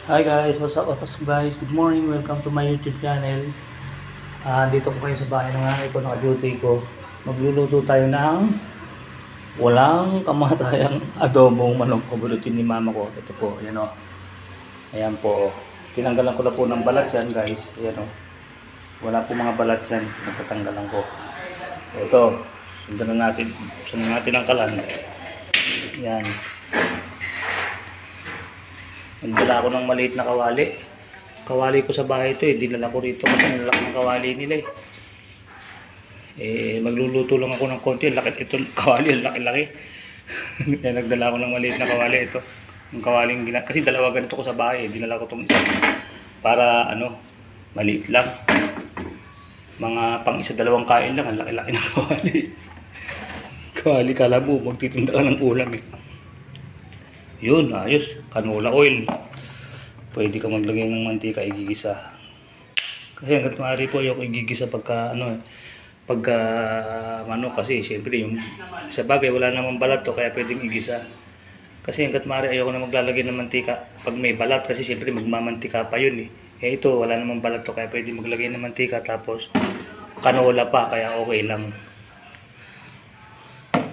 Hi guys, what's up guys? Good morning, welcome to my YouTube channel. Dito po kayo sa bahay ng nanay ko, naka-duty ko. Magluluto tayo ng walang kamatayang adobong manok pabulutin ni mama ko. Ito po, ayan o. Ayan po. Tinanggalan ko na po ng balat yan guys. Ayan o. Wala po mga balat yan. Natatanggalan ko. Ito, sundan natin ang kalan. Ayan. Nagdala ako ng maliit na kawali. Kawali ko sa bahay ito eh. Dinala ko rito kasi nalaki ng kawali nila eh. Magluluto lang ako ng konti. Laki ito kawali, laki-laki. Kaya nagdala ako ng maliit na kawali ito. Yung kawaling kasi dalawa ganito ko sa bahay eh. Dinala ko itong isa para maliit lang. Mga pang isa dalawang kain lang. Ang laki-laki ng kawali. Kawali kala mo magtitinda ka ng ulam eh. Yun, ayos. Canola oil. Pwede ka maglagay ng mantika, igigisa. Kasi hanggat maaari po ayoko igigisa pagka manok kasi siyempre yung sa bagay wala namang balat to kaya pwedeng igisa. Kasi hanggat maaari ayoko na maglalagay ng mantika pag may balat kasi siyempre magmamantika pa yun eh. Ito wala namang balat to kaya pwede maglagay ng mantika tapos canola pa kaya okay lang.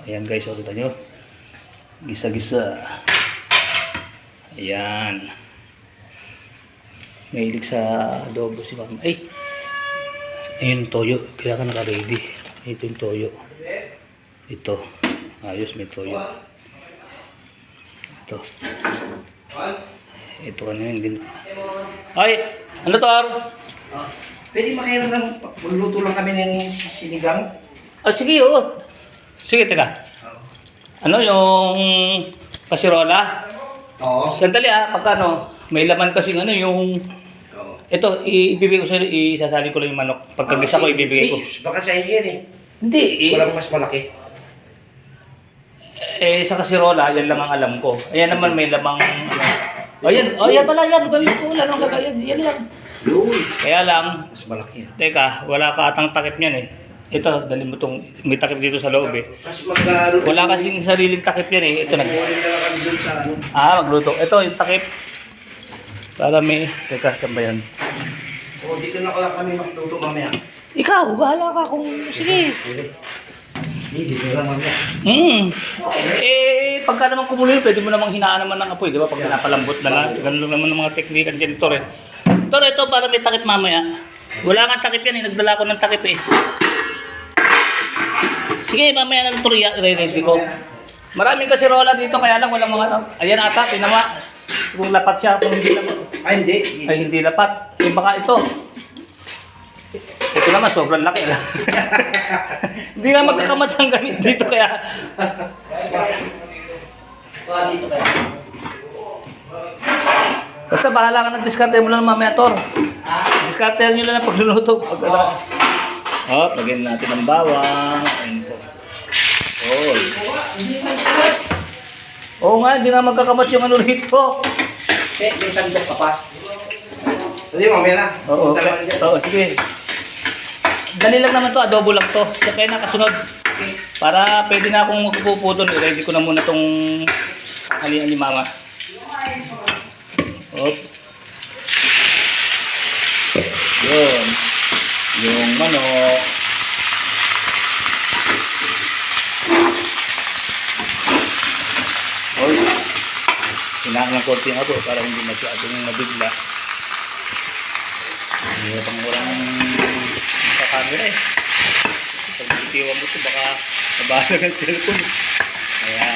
Ayan guys, kita nyo. Gisa-gisa. Ayan. Mahilig sa adobo si mama. Ay! Ayun toyo. Kaya ka naka-ready. Ito yung toyo. Ito. Ayos, may toyo. Ito. Ito kanina din. Ay! Ano to, Ar? Pwede makiram ng luto lang kami ng sinigang. Sige, oo. Sige, teka. Ano yung kasirola? Oo. Sandali pagkano? May laman kasi yung ito, ibibigay ko sa isasali ko lang yung manok. Pagkagisa ko, ibibigay ko. Baka sa yan eh. Hindi, Walang mas malaki. sa kasirola, yan lang ang alam ko. Ayan naman may lamang, ayan pala yan, gawin ko, wala nang gagawin, yan lang. Kaya lang, Mas malaki yan. teka, wala ka atang takip niyan eh. Ito, dali mo itong, may takip dito sa loob eh. Kasi magluto. Wala kasing sariling takip yan eh. Ito na. Kukunin na lang kami dun sa Magluto. Ito, yung takip. Para may, teka, saan ba yan? O, dito na lang kami magluto mamaya. Ikaw, bahala ka kung, sige. Dito lang mamaya. Pagka naman kumulo yun, pwede mo namang hinaan naman ng apoy, di ba? Pag pinapalambot na lang, ganun lang naman ang mga teknika ng janitor eh. Ito para may takip mamaya. Wala kang takip yan eh, nagdala ko ng takip eh. Sige, mamaya ng turya, i-ready ko. Maraming kasirola dito, kaya lang walang mga, ayan ata, pinama. Kung lapat siya, kung hindi lapat. Ay, hindi. Ay, hindi lapat. Baka ito. Ito naman, sobrang laki lang. Hindi nga magkakamatch ang gamit dito, kaya. Basta bahala ka nag-discarte mo lang mamaya, Tor. Discarte nyo lang ang pagluluto. Lagyan natin ng bawang. Ayun po. Oo nga, hindi nga magkakamatch yung rito. May sandok ka pa. Hindi, mamaya na. Oo, sige. Dali lang naman to, adobo lang to. Kaya nakasunod. Para pwede na akong magpuputol. I-ready ko na muna tong halian ni mama. Yun. Yung manok. Hinaan ng konti nga po para hindi masyadong mabigla. Hindi pang murang sa camera eh. Pag bitiwan mo ito baka nabasag ang cellphone. Kaya,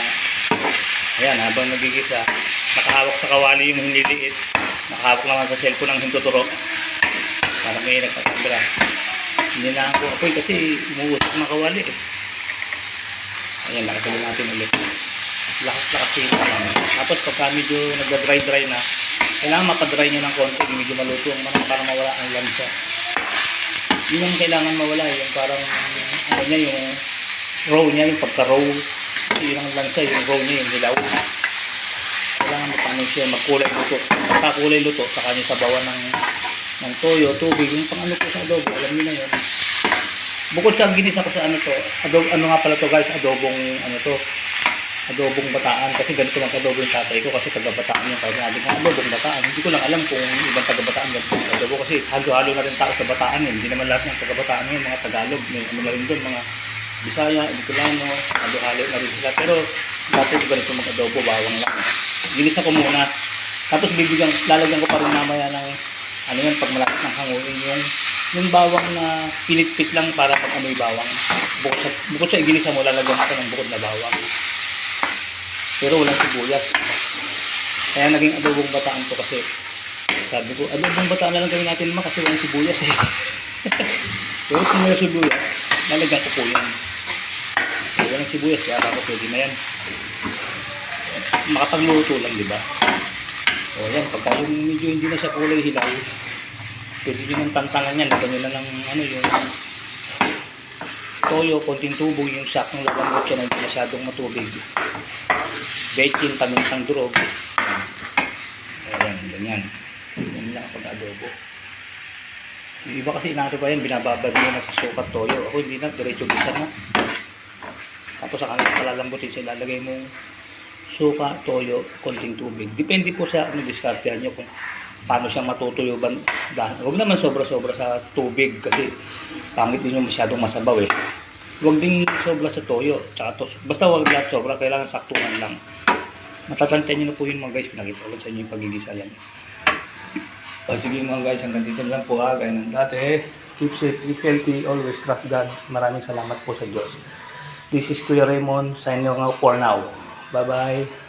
ayan, habang nagigisa, nakahawak sa kawali yung hiniliit. Nakahawak naman sa cellphone ang hintuturo. Para may nagpatambra. Hindi na ako apoy kasi umuusok ng kawali eh. Ayan, nakasali natin ulit. Lakas-lakas yung naman. Tapos pagka medyo nagda-dry na, kailangan mapadry nyo ng konti, medyo maluto ang manok para mawala ang lansa. Yun ang kailangan mawala, yung parang yung raw niya, yung pagka-raw. Yun ang lansa, yung raw niya, yung hilaw. Kailangan paano siya magkulay luto. Pagka-kulay luto, saka nyo sabawan ng toyo, tubig, yung pang ko sa adobo, alam nyo na yun. Bukod sa ginisa ko sa to, adobo, nga pala to guys, adobong to, adobong bataan kasi ganito lang adobo yung tatay ko kasi taga-bataan yung kaya sabi ko adobong bataan. Hindi ko lang alam kung ibang taga-bataan ganito yung adobo kasi halo-halo na rin tao sa bataan yun. Hindi naman lahat ng taga-bataan yun, mga Tagalog, may ano na rin doon, mga Bisaya, Bicolano, halo-halo na rin sila. Pero dati ko ganito mag-adobo, bawang lang. Ginisa ko muna. Tapos lalagyan ko pa rin mamaya ng ano yan, pag malapit ng hanguin yung bawang na pinitpit lang para mag-amoy bawang. Bukod sa iginisa mo, lalagyan ka ng bukod na bawang. Pero walang sibuyas. Kaya naging adobong bataan to kasi sabi ko, adobong bataan na lang gawin natin ma kasi walang sibuyas eh. Pero kung may sibuyas, lalagyan ko po yan. So, walang sibuyas, kaya ako pwede na yan. Makapagluto lang, di ba? O yan, pagka yung medyo hindi na siya kulay hilaw, pwede nyo ng tantangan yan. Lagyan nyo na ng ano, yung toyo, konting tubo, yung saktong lagambot siya na hindi masyadong matubig. Bechin, pamintang durog. Ayan, ganyan. Ganyan lang pag-adobo. Yung iba kasi inato pa yan, binababad mo na sa sukat toyo. Ako hindi na, diretso bisa na. Tapos sa kanila palalambutin siya, ilalagay mong suka, toyo, konting tubig. Depende po sa ano, diskartehan nyo kung paano siyang matutuyo ba. Huwag naman sobra-sobra sa tubig kasi pangit din yung masyadong masabaw eh. Huwag din sobra sa toyo. Basta huwag lahat sobra, kailangan saktuhan lang. Matatantayan nyo na po yun mga guys, pinakita ko sa inyo yung pagigisa yan. O sige mga guys, hanggang dito lang po gaya ng dati. Keep safe, keep healthy, always trust God. Maraming salamat po sa Diyos. This is Kuya Raymond, signing out for now. Bye-bye.